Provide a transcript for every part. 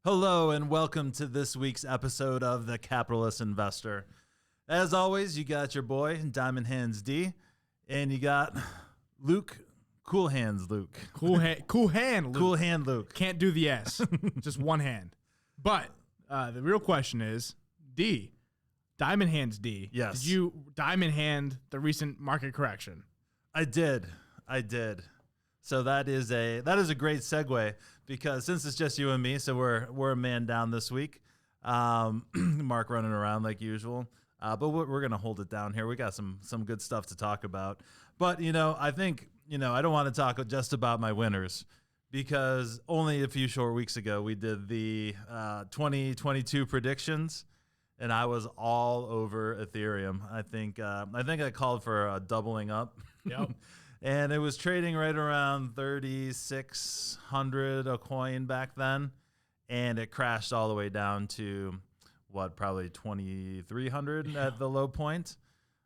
Hello and welcome to this week's episode of The Capitalist Investor. As always, you got your boy, Diamond Hands D, and you got Luke, Cool Hands Luke. Cool hand Luke. Cool Hand Luke. Can't do the S, just one hand. But the real question is, D, Diamond Hands D. Yes. Did you Diamond Hand the recent market correction? I did. So that is a great segue because since it's just you and me, so we're a man down this week. Mark running around like usual, but we're gonna hold it down here. We got some good stuff to talk about. But I think I don't want to talk just about my winners because only a few short weeks ago we did the 2022 predictions, and I was all over Ethereum. I think I called for a doubling up. Yep. And it was trading right around 3,600 a coin back then, and it crashed all the way down to probably 2,300 at the low point.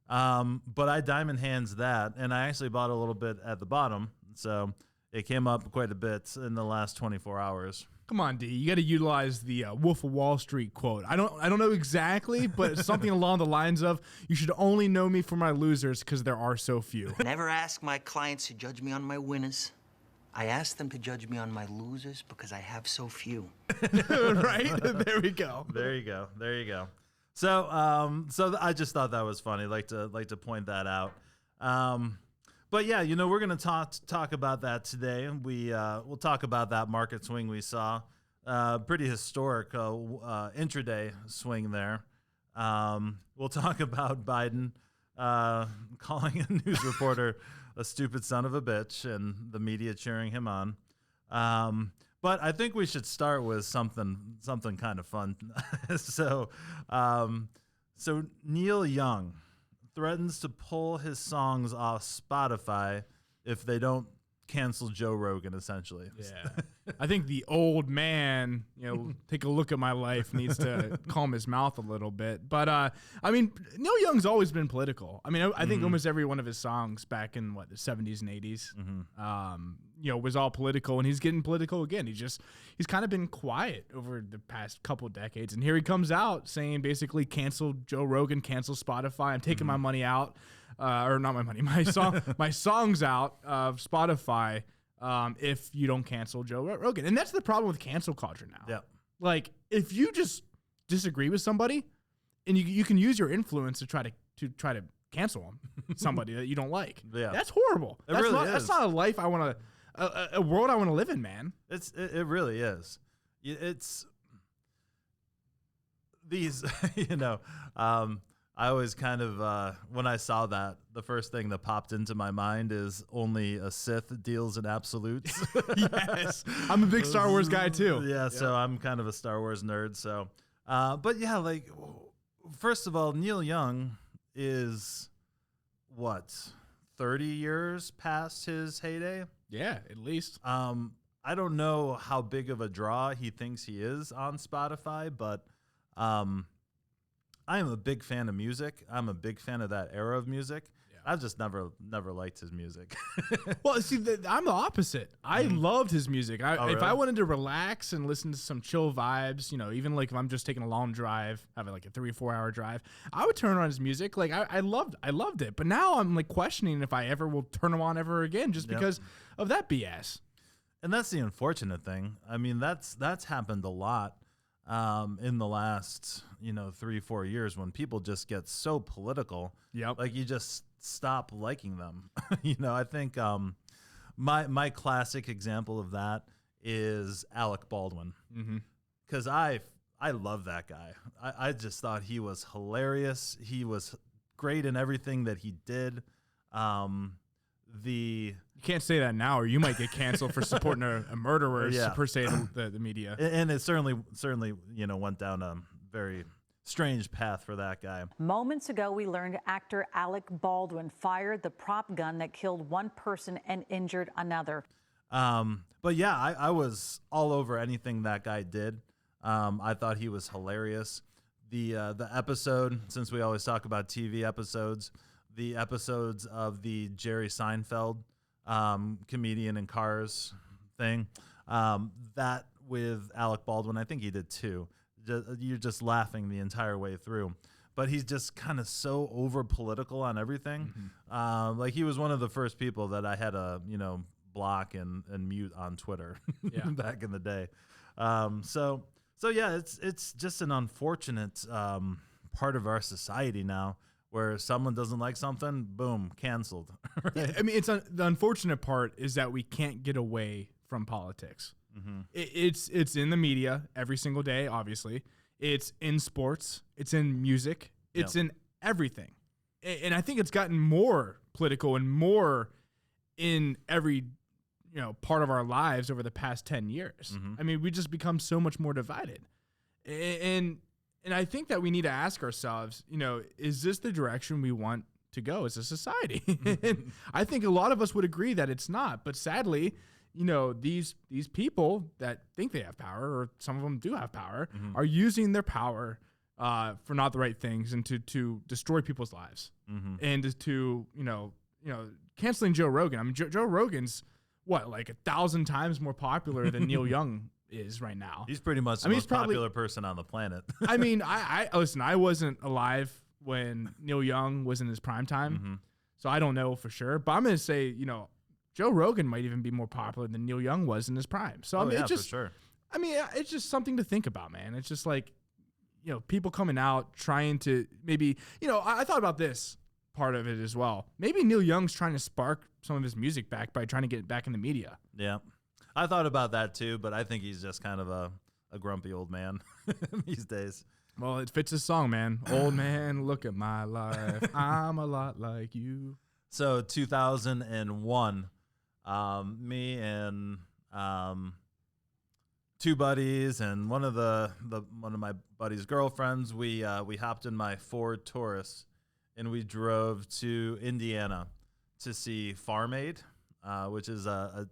But I diamond hands that, and I actually bought a little bit at the bottom, so it came up quite a bit in the last 24 hours. Come on, D. You got to utilize the Wolf of Wall Street quote. I don't know exactly, but it's something along the lines of, "You should only know me for my losers because there are so few." Never ask my clients to judge me on my winners. I ask them to judge me on my losers because I have so few. Right? There we go. There you go. So, I just thought that was funny. Like to point that out. But yeah, we're going to talk about that today. We'll talk about that market swing we saw. Pretty historic intraday swing there. We'll talk about Biden calling a news reporter a stupid son of a bitch and the media cheering him on. But I think we should start with something kind of fun. So Neil Young threatens to pull his songs off Spotify if they don't cancel Joe Rogan, essentially. Yeah. I think the old man, take a look at my life, needs to calm his mouth a little bit. But, Neil Young's always been political. I think almost every one of his songs back in, the 70s and 80s, was all political, and he's getting political again. He's kind of been quiet over the past couple decades, and here he comes out saying basically cancel Joe Rogan, cancel Spotify. I'm taking my money out, or not my money, my songs out of Spotify. If you don't cancel Joe Rogan. And that's the problem with cancel culture now. Yeah. Like, if you just disagree with somebody and you can use your influence to try to cancel them, somebody that you don't like. Yeah. That's horrible. Really is. That's not a life I want to, a world I want to live in, man. It really is. It's these, I always kind of, when I saw that, the first thing that popped into my mind is only a Sith deals in absolutes. Yes. I'm a big Star Wars guy too. Yeah, so I'm kind of a Star Wars nerd. So, but yeah, first of all, Neil Young is 30 years past his heyday? Yeah, at least. I don't know how big of a draw he thinks he is on Spotify, but I am a big fan of music. I'm a big fan of that era of music. Yeah. I've just never liked his music. Well, see, I'm the opposite. I loved his music. If I wanted to relax and listen to some chill vibes, even if I'm just taking a long drive, having a 3 or 4 hour drive, I would turn on his music. I loved it. But now I'm questioning if I ever will turn him on ever again just because of that BS. And that's the unfortunate thing. That's happened a lot. In the last, 3-4 years when people just get so political, you just stop liking them. I think my classic example of that is Alec Baldwin, because I love that guy. I just thought he was hilarious. He was great in everything that he did. You can't say that now, or you might get canceled for supporting a murderer, per se, the media. And it certainly, went down a very strange path for that guy. Moments ago, we learned actor Alec Baldwin fired the prop gun that killed one person and injured another. But yeah, I was all over anything that guy did. I thought he was hilarious. The episode, since we always talk about TV episodes, the episodes of the Jerry Seinfeld comedian in Cars thing, that with Alec Baldwin. I think he did too. You're just laughing the entire way through. But he's just kind of so over political on everything. Like he was one of the first people that I had to, block and mute on Twitter back in the day. So yeah, it's just an unfortunate part of our society now, where someone doesn't like something, boom, canceled. Right? Yeah, I mean, the unfortunate part is that we can't get away from politics. It's in the media every single day, obviously. It's in sports. It's in music. It's in everything. And I think it's gotten more political and more in every part of our lives over the past 10 years. I mean, we just become so much more divided. And I think that we need to ask ourselves, is this the direction we want to go as a society? And I think a lot of us would agree that it's not. But sadly, these people that think they have power, or some of them do have power, are using their power for not the right things, and to destroy people's lives, and to canceling Joe Rogan. I mean, Joe Rogan's like 1,000 times more popular than Neil Young is right now. He's pretty much the most popular person on the planet. I mean, I listen. I wasn't alive when Neil Young was in his prime time, so I don't know for sure. But I'm gonna say, Joe Rogan might even be more popular than Neil Young was in his prime. So I mean, it's just, for sure. I mean, it's just something to think about, man. It's just like, people coming out trying to maybe, I thought about this part of it as well. Maybe Neil Young's trying to spark some of his music back by trying to get back in the media. Yeah, I thought about that too, but I think he's just kind of a grumpy old man these days. Well, it fits his song, man. Old man, look at my life. I'm a lot like you. So 2001. Me and two buddies and one of my buddy's girlfriends, we hopped in my Ford Taurus and we drove to Indiana to see Farm Aid, which is I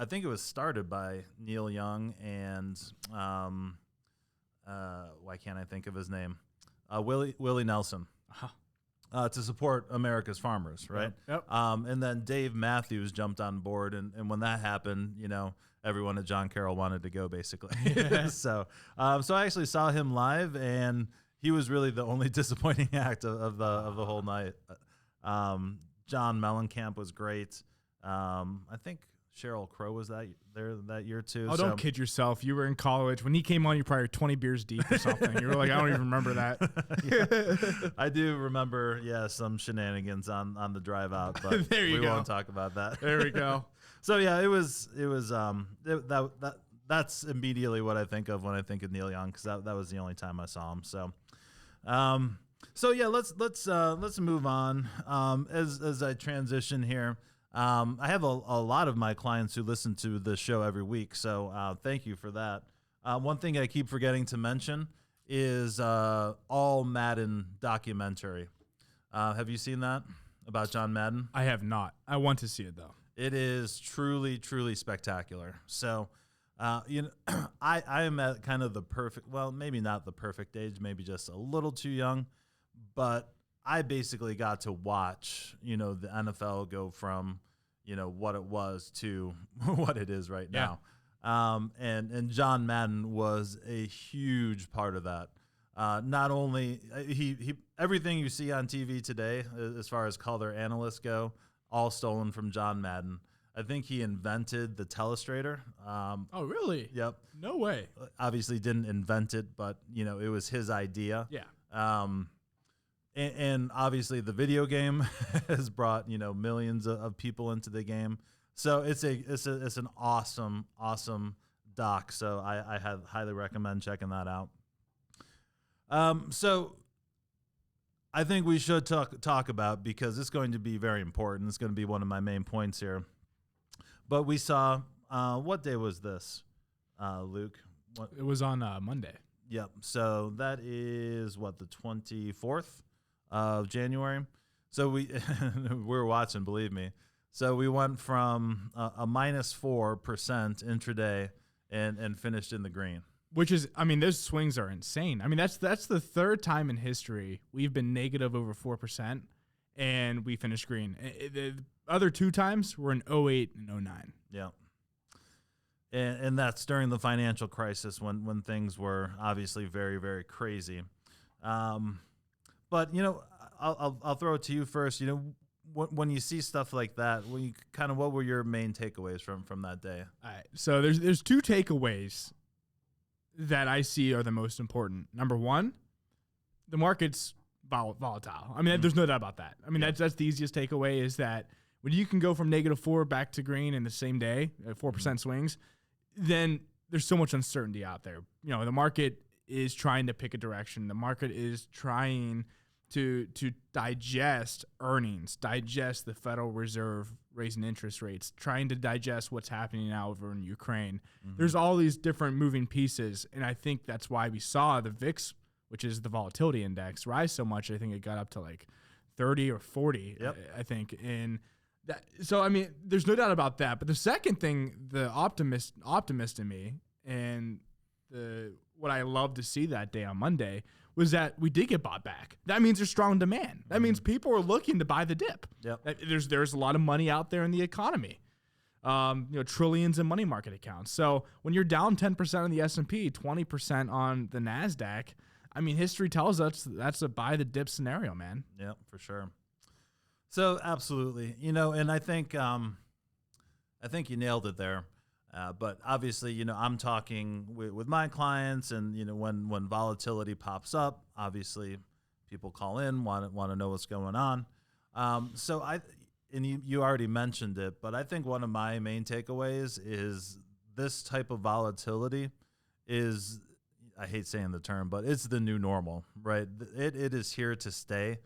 think it was started by Neil Young and why can't I think of his name? Willie Nelson. To support America's farmers, right? Yep. And then Dave Matthews jumped on board, and when that happened, everyone at John Carroll wanted to go, basically. So I actually saw him live, and he was really the only disappointing act of the whole night. John Mellencamp was great. I think Sheryl Crow was there that year too. Oh, don't kid yourself. You were in college. When he came on, you probably were 20 beers deep or something. You were like, I don't even remember that. I do remember, some shenanigans on the drive out, but we won't talk about that. There we go. So yeah, that's immediately what I think of when I think of Neil Young, because that was the only time I saw him. So yeah, let's move on. As I transition here. I have a lot of my clients who listen to the show every week, so thank you for that. One thing I keep forgetting to mention is all Madden Documentary. Have you seen that about John Madden? I have not. I want to see it, though. It is truly, truly spectacular. So, I am at kind of the perfect, well, maybe not the perfect age, maybe just a little too young, but I basically got to watch, the NFL go from, what it was to what it is right now. And John Madden was a huge part of that. Not only he everything you see on TV today, as far as color analysts go, all stolen from John Madden. I think he invented the telestrator. Oh, really? Yep. No way. Obviously didn't invent it, but it was his idea. Yeah. And obviously the video game has brought millions of people into the game. So it's an awesome doc. So I highly recommend checking that out. So I think we should talk about, because it's going to be very important. It's going to be one of my main points here. But we saw what day was this, Luke? It was on Monday. Yep. So that is the 24th. Of January. So we were watching, believe me. So we went from a minus 4% intraday and finished in the green. Which is, I mean, those swings are insane. I mean, that's the third time in history we've been negative over 4% and we finished green. The other two times were in 08 and 09. Yeah. and that's during the financial crisis when things were obviously very, very crazy. But I'll throw it to you first. When you see stuff like that, what were your main takeaways from that day? All right, so there's two takeaways that I see are the most important. Number one, the market's volatile. I mean, there's no doubt about that. I mean, that's the easiest takeaway is that when you can go from -4 back to green in the same day, 4% swings, then there's so much uncertainty out there. The market is trying to pick a direction. The market is trying to digest earnings, digest the Federal Reserve raising interest rates, trying to digest what's happening now over in Ukraine. There's all these different moving pieces, and I think that's why we saw the VIX, which is the volatility index, rise so much. I think it got up to like 30 or 40, I think. And so, I mean, there's no doubt about that. But the second thing, the optimist in me, and what I love to see that day on Monday was that we did get bought back. That means there's strong demand. That means people are looking to buy the dip. Yep. There's a lot of money out there in the economy. Trillions in money market accounts. So when you're down 10% on the S&P, 20% on the NASDAQ, I mean, history tells us that's a buy the dip scenario, man. Yeah, for sure. So absolutely, and I think you nailed it there. But obviously, I'm talking with my clients, and when volatility pops up, obviously people call in, want to know what's going on. You already mentioned it, but I think one of my main takeaways is this type of volatility is, I hate saying the term, but it's the new normal, right? It is here to stay,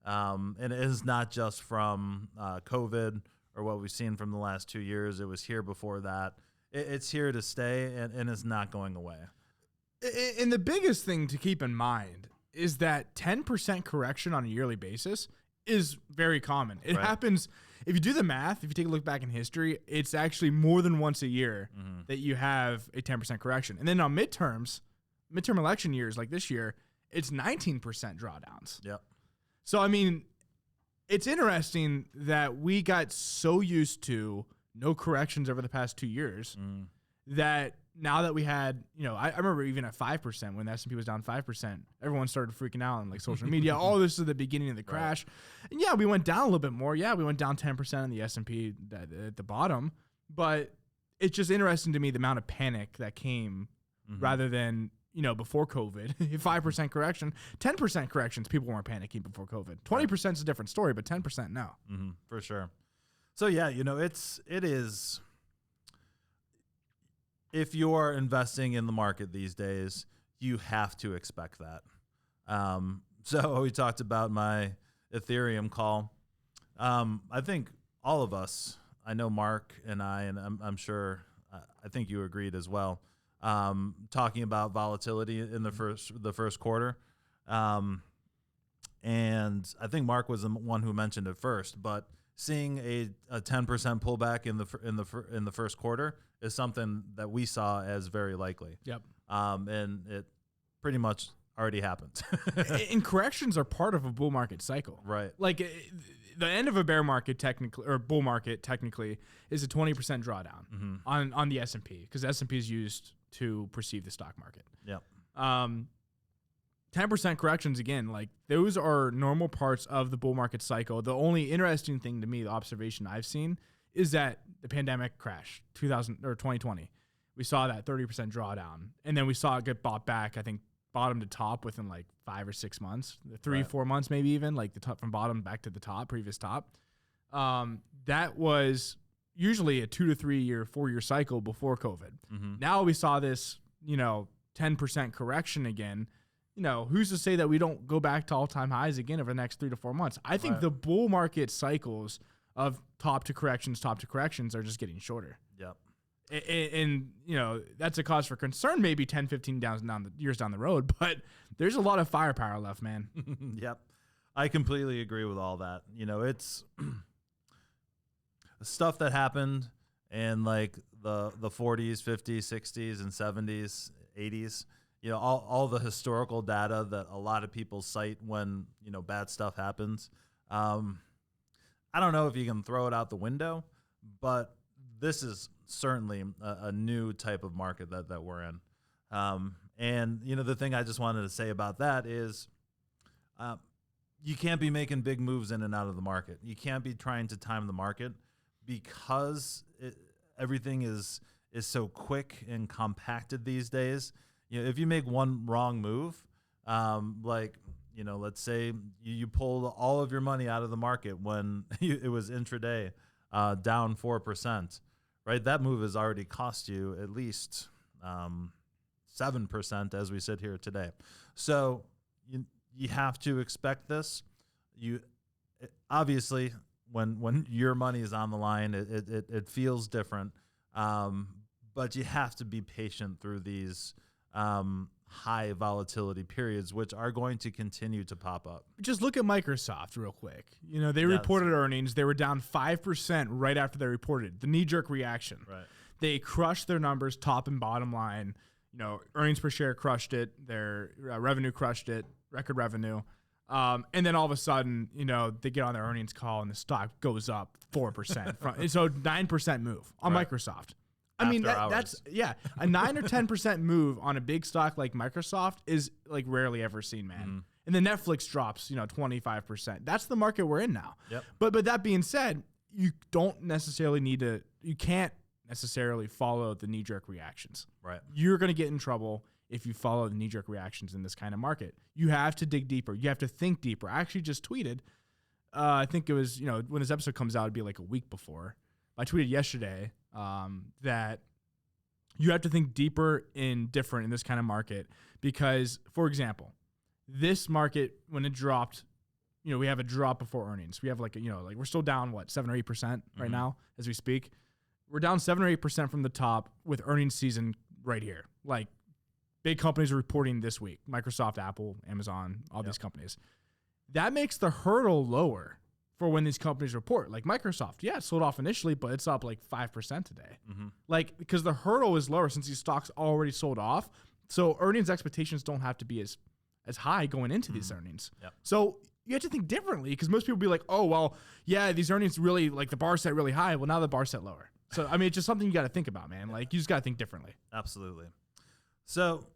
and it is not just from COVID or what we've seen from the last 2 years. It was here before that. It's here to stay, and it's not going away. And the biggest thing to keep in mind is that 10% correction on a yearly basis is very common. It happens, if you do the math, if you take a look back in history, it's actually more than once a year that you have a 10% correction. And then on midterm election years like this year, it's 19% drawdowns. Yep. So, I mean, it's interesting that we got so used to no corrections over the past 2 years that now that we had, I remember even at 5% when the S&P was down 5%, everyone started freaking out on like social media. Oh, this is the beginning of the crash. Right. And yeah, we went down a little bit more. Yeah, we went down 10% on the S&P at the bottom. But it's just interesting to me the amount of panic that came rather than, before COVID. 5% correction, 10% corrections, people weren't panicking before COVID. 20% is a different story, but 10% no. For sure. So yeah, it is. If you're investing in the market these days, you have to expect that. So we talked about my Ethereum call. I think all of us, I know Mark and I'm sure, I think you agreed as well. Talking about volatility in the first quarter, and I think Mark was the one who mentioned it first, but seeing a 10% pullback in the first quarter is something that we saw as very likely. Yep. And it pretty much already happened. And corrections are part of a bull market cycle. Right. Like the end of a bear market technically, or bull market technically, is a 20% drawdown on the S&P, because the S&P is used to perceive the stock market. Yep. 10% corrections, again, like those are normal parts of the bull market cycle. The only interesting thing to me, the observation I've seen, is that the pandemic crash, 2020, we saw that 30% drawdown, and then we saw it get bought back, I think, bottom to top within like 5 or 6 months, 3-4 months, maybe even, like the top from bottom back to the top, previous top. That was usually a 2 to 3 year, 4 year cycle before COVID. Now we saw this, 10% correction again. Who's to say that we don't go back to all-time highs again over the next 3 to 4 months? I think the bull market cycles of top to corrections are just getting shorter. Yep. And that's a cause for concern maybe 10, 15 years down the road, but there's a lot of firepower left, man. Yep. I completely agree with all that. It's stuff that happened in like the 40s, 50s, 60s, and 70s, 80s. All the historical data that a lot of people cite when, bad stuff happens. I don't know if you can throw it out the window, but this is certainly a new type of market that we're in. And, the thing I just wanted to say about that is you can't be making big moves in and out of the market. You can't be trying to time the market because everything is so quick and compacted these days. If you make one wrong move, let's say you pulled all of your money out of the market when it was intraday down 4%, right? That move has already cost you at least 7% as we sit here today. So you have to expect this. Obviously, when your money is on the line, it feels different. But you have to be patient through these high volatility periods, which are going to continue to pop up. Just look at Microsoft real quick. They reported earnings. They were down 5% right after they reported. The knee-jerk reaction. Right. They crushed their numbers, top and bottom line. Earnings per share crushed it. Their revenue crushed it, record revenue. And then all of a sudden, they get on their earnings call and the stock goes up 4%. So 9% move on Microsoft. I mean, that's a 9 or 10% move on a big stock like Microsoft is like rarely ever seen, man. Mm-hmm. And then Netflix drops, 25%. That's the market we're in now. Yep. But that being said, you can't necessarily follow the knee-jerk reactions. Right. You're going to get in trouble if you follow the knee-jerk reactions in this kind of market. You have to dig deeper. You have to think deeper. I actually just tweeted, I think it was, when this episode comes out, it'd be like a week before. I tweeted yesterday that you have to think deeper and different in this kind of market because, for example, this market, when it dropped, we have a drop before earnings. We have we're still down, 7 or 8% right now as we speak. We're down 7 or 8% from the top with earnings season right here. Big companies are reporting this week. Microsoft, Apple, Amazon, all these companies. That makes the hurdle lower for when these companies report. Like Microsoft, it sold off initially, but it's up 5% today. Mm-hmm. Because the hurdle is lower since these stocks already sold off. So earnings expectations don't have to be as high going into these earnings. Yep. So you have to think differently because most people be like, oh, well, yeah, these earnings really, the bar set really high. Well, now the bar set lower. So, I mean, it's just something you got to think about, man. You just got to think differently. Absolutely. So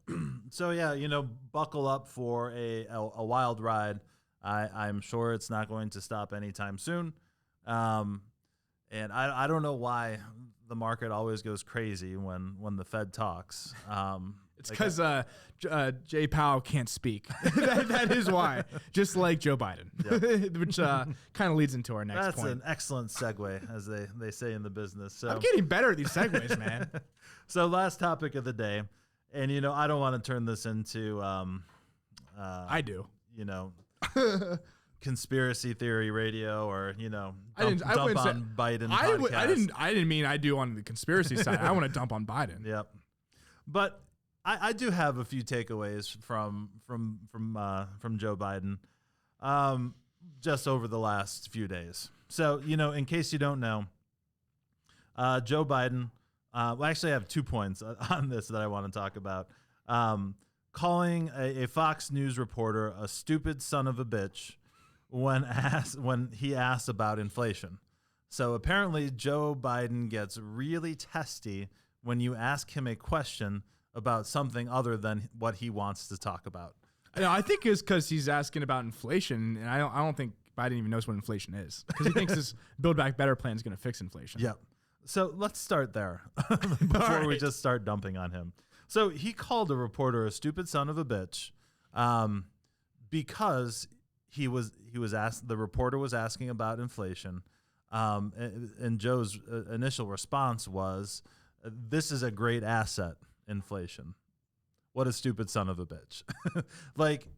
yeah, buckle up for a wild ride. I'm sure it's not going to stop anytime soon. And I don't know why the market always goes crazy when the Fed talks. It's because Jay Powell can't speak. that is why. Just like Joe Biden, yep. Which kind of leads into our next point. That's an excellent segue, as they say in the business. So I'm getting better at these segues, man. So last topic of the day, and I don't want to turn this into I do. Conspiracy theory radio or dump on Biden. I didn't mean I do on the conspiracy side. I want to dump on Biden. Yep. But I do have a few takeaways from Joe Biden just over the last few days. So, in case you don't know, Joe Biden, actually I have 2 points on this that I want to talk about. Calling a Fox News reporter a stupid son of a bitch when he asked about inflation. So apparently Joe Biden gets really testy when you ask him a question about something other than what he wants to talk about. I think it's because he's asking about inflation, and I don't think Biden even knows what inflation is because he thinks this Build Back Better plan is going to fix inflation. Yep. So let's start there before we just start dumping on him. So he called a reporter a stupid son of a bitch because he was asked. The reporter was asking about inflation, and Joe's initial response was, "This is a great asset, inflation." What a stupid son of a bitch!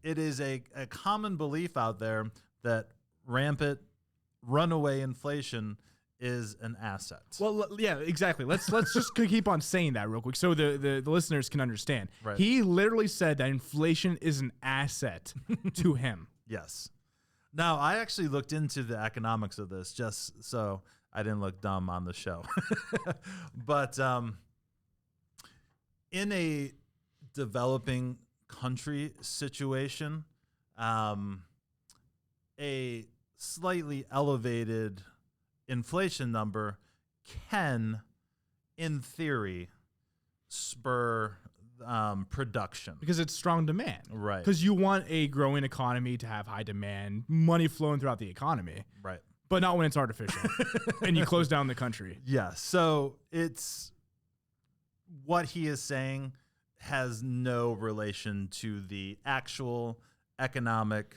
It is a common belief out there that rampant runaway inflation is an asset. Well, yeah, exactly. Let's just keep on saying that real quick so the listeners can understand. Right. He literally said that inflation is an asset to him. Yes. Now, I actually looked into the economics of this just so I didn't look dumb on the show. But in a developing country situation, a slightly elevated inflation number can in theory, spur production. Because it's strong demand. Right. Because you want a growing economy to have high demand, money flowing throughout the economy. Right. But not when it's artificial and you close down the country. Yeah. So it's what he is saying has no relation to the actual economic,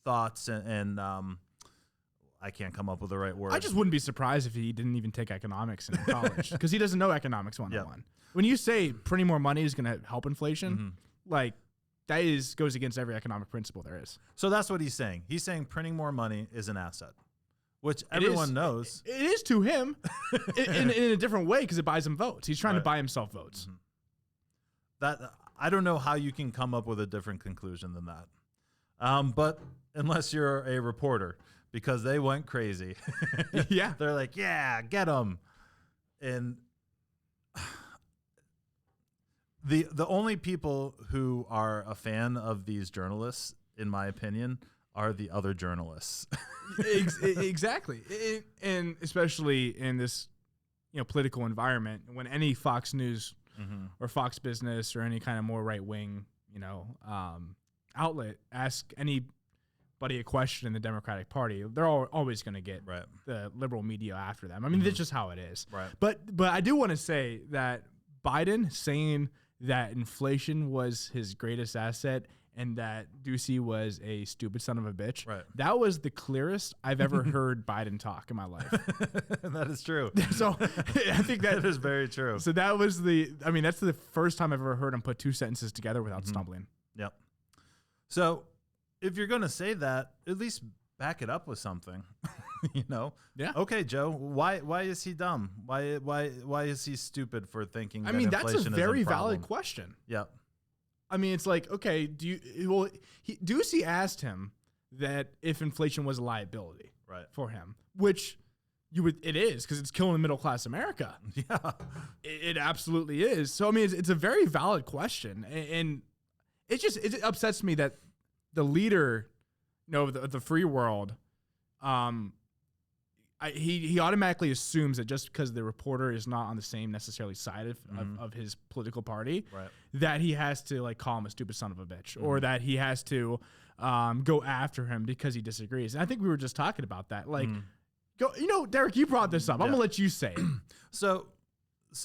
thoughts and I can't come up with the right word. I just wouldn't be surprised if he didn't even take economics in college because he doesn't know economics 101. When you say printing more money is going to help inflation, like that goes against every economic principle there is. So that's what he's saying. He's saying printing more money is an asset, which everyone knows. It is to him in a different way because it buys him votes. He's trying to buy himself votes. That I don't know how you can come up with a different conclusion than that. But unless you're a reporter, because they went crazy. Yeah. They're like, yeah, get them. And the only people who are a fan of these journalists, in my opinion, are the other journalists. Exactly. And especially in this political environment, when any Fox News or Fox Business or any kind of more right-wing outlet ask anybody a question in the Democratic Party, they're always going to get the liberal media after them. I mean, that's just how it is. Right. But I do want to say that Biden saying that inflation was his greatest asset and that Ducey was a stupid son of a bitch, that was the clearest I've ever heard Biden talk in my life. That is true. So I think that is very true. So that was that's the first time I've ever heard him put two sentences together without stumbling. Yep. So if you're going to say that, at least back it up with something, Yeah. Okay, Joe, why is he dumb? Why is he stupid for thinking that that's a inflation very is a problem? valid question. Yep. I mean, it's like, okay, Ducey asked him that if inflation was a liability for him, which it is because it's killing middle class America. Yeah. It absolutely is. So, I mean, it's a very valid question. And it upsets me that the leader, of the free world, he automatically assumes that just because the reporter is not on the same necessarily side of his political party, that he has to call him a stupid son of a bitch, or that he has to go after him because he disagrees. And I think we were just talking about that. Derek, you brought this up. I'm gonna let you say it. So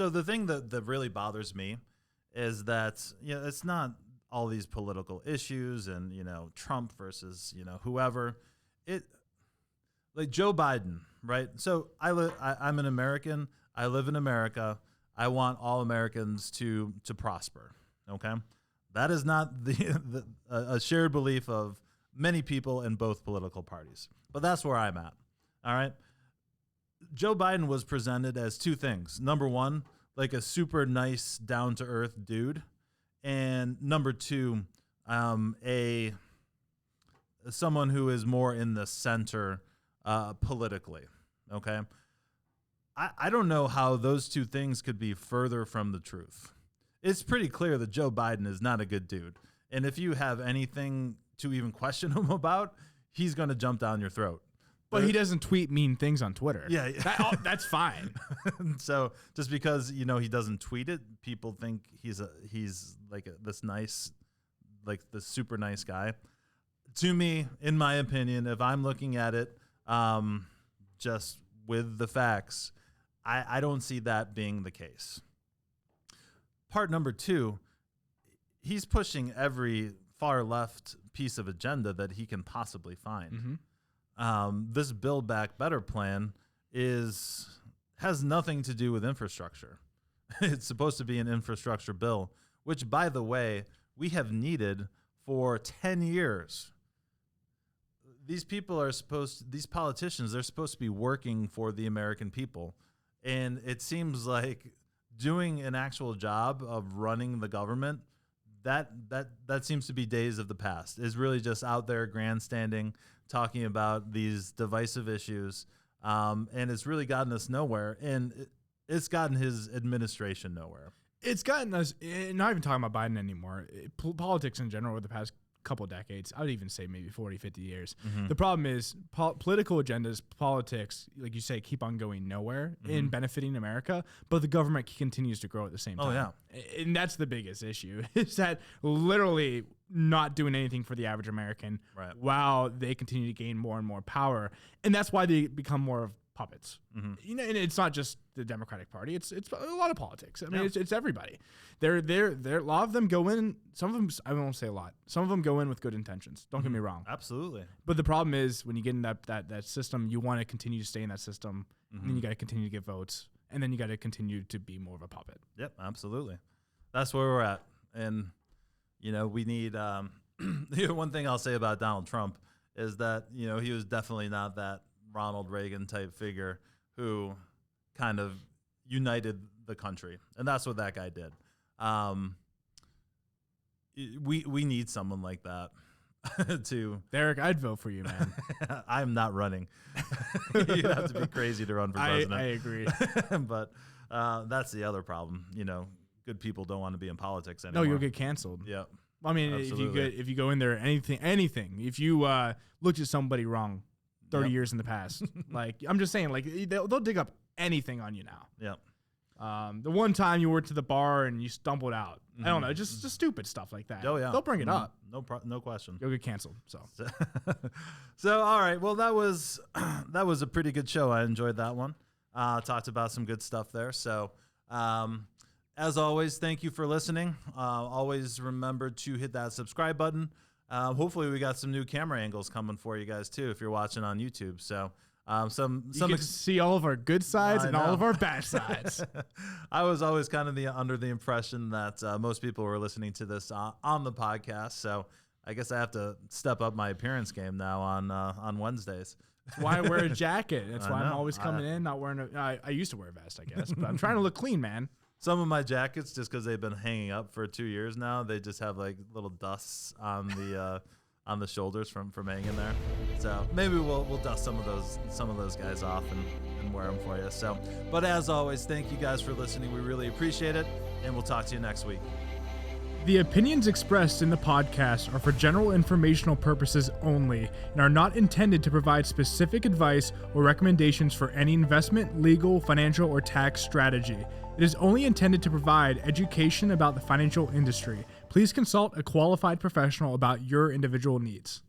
the thing that really bothers me is that it's not all these political issues and Trump versus whoever. Like Joe Biden, right? So I'm an American. I live in America. I want all Americans to prosper. Okay, that is not a shared belief of many people in both political parties. But that's where I'm at. All right. Joe Biden was presented as two things. Number one, like a super nice, down to earth dude, and number two, someone who is more in the center. Politically, okay? I don't know how those two things could be further from the truth. It's pretty clear that Joe Biden is not a good dude. And if you have anything to even question him about, he's going to jump down your throat. But he doesn't tweet mean things on Twitter. Yeah. That's fine. So just because, he doesn't tweet it, people think he's this nice, this super nice guy. To me, in my opinion, if I'm looking at it, just with the facts, I don't see that being the case. Part number two, he's pushing every far left piece of agenda that he can possibly find. This Build Back Better plan has nothing to do with infrastructure. It's supposed to be an infrastructure bill, which, by the way, we have needed for 10 years. These politicians, they're supposed to be working for the American people. And it seems like doing an actual job of running the government, that seems to be days of the past. Is really just out there grandstanding, talking about these divisive issues. And it's really gotten us nowhere. And it's gotten his administration nowhere. It's gotten us, not even talking about Biden anymore, politics in general over the past couple decades. I would even say maybe 40, 50 years. The problem is political agendas, politics, like you say, keep on going nowhere in benefiting America, but the government continues to grow at the same time. And that's the biggest issue, is that literally not doing anything for the average American while they continue to gain more and more power. And that's why they become more of puppets. You know, and it's not just the Democratic Party. It's a lot of politics. I mean, it's everybody. They're a lot of them go in. Some of them, I won't say a lot. Some of them go in with good intentions. Don't get me wrong. Absolutely. But the problem is when you get in that system, you want to continue to stay in that system, and then you got to continue to get votes, and then you got to continue to be more of a puppet. Yep, absolutely. That's where we're at. And you know, we need. One thing I'll say about Donald Trump is that, you know, he was definitely not that Ronald Reagan type figure who kind of united the country, and that's what that guy did. We need someone like that to Derek, I'd vote for you, man. I'm not running. You'd have to be crazy to run for president. I agree. But that's the other problem. You know, good people don't want to be in politics anymore. No, you'll get canceled. Yeah. I mean, if you go in there, anything, if you looked at somebody wrong 30 years in the past, like, I'm just saying, like, they'll dig up anything on you now. Yep. The one time you were to the bar and you stumbled out, I don't know, just stupid stuff like that. Oh yeah, they'll bring it up. No question. You'll get canceled. So all right. Well, that was a pretty good show. I enjoyed that one. Talked about some good stuff there. So, as always, thank you for listening. Always remember to hit that subscribe button. Hopefully we got some new camera angles coming for you guys too, if you're watching on YouTube. So you can see all of our good sides and all of our bad sides. I was always kind of under the impression that most people were listening to this on the podcast. So I guess I have to step up my appearance game now on Wednesdays. That's why I wear a jacket. That's why I'm always coming in, not wearing I used to wear a vest, I guess, but I'm trying to look clean, man. Some of my jackets, just because they've been hanging up for 2 years now, they just have like little dusts on the shoulders from hanging there. So maybe we'll dust some of those guys off and wear them for you. So, but as always, thank you guys for listening. We really appreciate it, and we'll talk to you next week. The opinions expressed in the podcast are for general informational purposes only and are not intended to provide specific advice or recommendations for any investment, legal, financial, or tax strategy. It is only intended to provide education about the financial industry. Please consult a qualified professional about your individual needs.